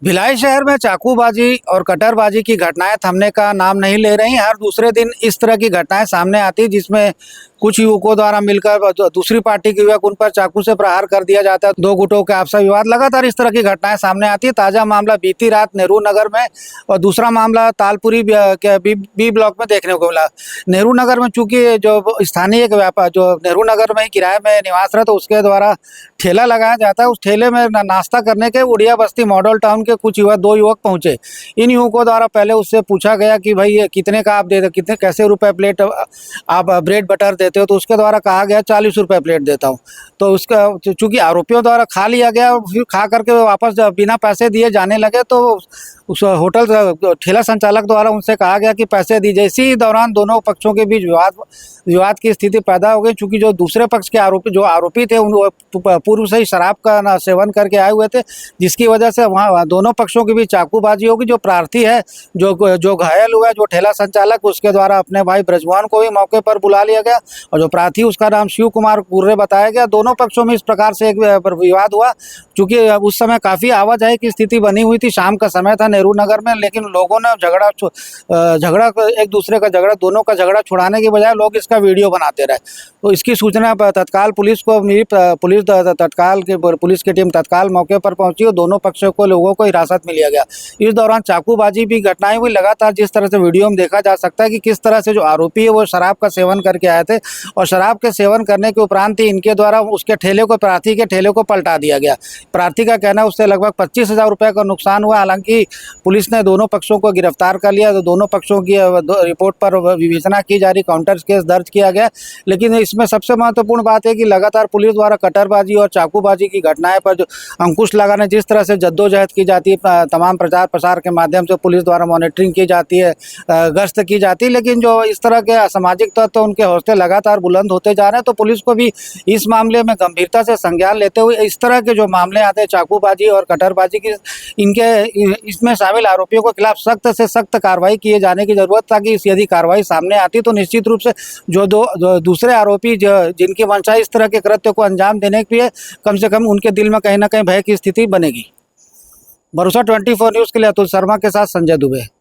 भिलाई शहर में चाकूबाजी और कटरबाजी की घटनाएं थमने का नाम नहीं ले रही। हर दूसरे दिन इस तरह की घटनाएं सामने आती जिसमें कुछ युवकों द्वारा मिलकर दूसरी पार्टी के युवक उन पर चाकू से प्रहार कर दिया जाता है। दो गुटों के आपसी विवाद, लगातार इस तरह की घटनाएं सामने आती है। ताजा मामला बीती रात नेहरू नगर में और दूसरा मामला तालपुरी के बी ब्लॉक में देखने को मिला। नेहरू नगर में चूंकि जो स्थानीय एक व्यापार जो नेहरू नगर में किराए में निवासरत उसके द्वारा ठेला लगाया जाता है, उस ठेले में नाश्ता करने के उड़िया बस्ती मॉडल टाउन के कुछ दो युवक पहुंचे। इन युवकों द्वारा पहले उससे पूछा गया कि भाई ये कितने का आप देते, कितने कैसे रुपए प्लेट आप ब्रेड बटर देते हो, तो उसके द्वारा कहा गया 40 रुपये प्लेट देता हूँ। तो उसका चूंकि आरोपियों द्वारा खा लिया गया, फिर खा करके वापस बिना पैसे दिए जाने लगे, तो उस होटल ठेला संचालक द्वारा उनसे कहा गया कि पैसे दीजिए। इसी दौरान दोनों पक्षों के बीच विवाद की स्थिति पैदा हो गई। चूंकि जो दूसरे पक्ष के आरोपी थे उन पूर्व से ही शराब का सेवन करके आए हुए थे, जिसकी वजह से वहाँ दोनों पक्षों के बीच चाकूबाजी होगी। जो प्रार्थी है जो घायल हुआ, जो ठेला संचालक, उसके द्वारा अपने भाई ब्रजमोहन को भी मौके पर बुला लिया गया और जो प्रार्थी उसका नाम शिव कुमार कुर्रे बताया गया। दोनों पक्षों में इस प्रकार से एक विवाद हुआ। चूंकि उस समय काफ़ी आवाजाही की स्थिति बनी हुई थी, शाम का समय था नेहरू नगर में, लेकिन लोगों ने झगड़ा एक दूसरे का झगड़ा दोनों का झगड़ा छुड़ाने के बजाय लोग इसका वीडियो बनाते रहे। तो इसकी सूचना तत्काल पुलिस को मिली। पुलिस की टीम तत्काल मौके पर पहुंची और दोनों पक्षों को लोगों को हिरासत में लिया गया। इस दौरान चाकूबाजी भी घटनाएं हुई। लगातार जिस तरह से वीडियो में देखा जा सकता है कि किस तरह से जो आरोपी है वो शराब का सेवन करके आए थे और शराब के सेवन करने के उपरांत ही इनके द्वारा उसके प्रार्थी के ठेले को पलटा दिया गया। प्रार्थी का कहना है उससे लगभग 25,000 रुपये का नुकसान हुआ। हालांकि पुलिस ने दोनों पक्षों को गिरफ्तार कर लिया। तो दोनों पक्षों की रिपोर्ट पर विवेचना की जा रही, काउंटर केस दर्ज किया गया। लेकिन इसमें सबसे महत्वपूर्ण बात है कि लगातार पुलिस द्वारा कटरबाजी और चाकूबाजी की घटनाएं पर जो अंकुश लगाने जिस तरह से जद्दोजहद की जाती है, तमाम प्रचार प्रसार के माध्यम से पुलिस द्वारा मॉनिटरिंग की जाती है, गश्त की जाती है, लेकिन जो इस तरह के असामाजिक तत्व उनके हौसले लगातार बुलंद होते जा रहे हैं। तो पुलिस को भी इस मामले में गंभीरता से संज्ञान लेते हुए इस तरह के जो मामले आते हैं चाकूबाजी और कटरबाजी की, इसमें शामिल आरोपियों के खिलाफ सख्त से सख्त कार्रवाई किए जाने की जरूरत, ताकि यदि कार्रवाई सामने आती तो निश्चित रूप से जो दूसरे आरोपी जिनकी मंशा इस तरह के कृत्य को अंजाम देने के लिए, कम से कम उनके दिल में कहीं ना कहीं भय की स्थिति बनेगी। भरोसा 24 न्यूज़ के लिए अतुल शर्मा के साथ संजय दुबे।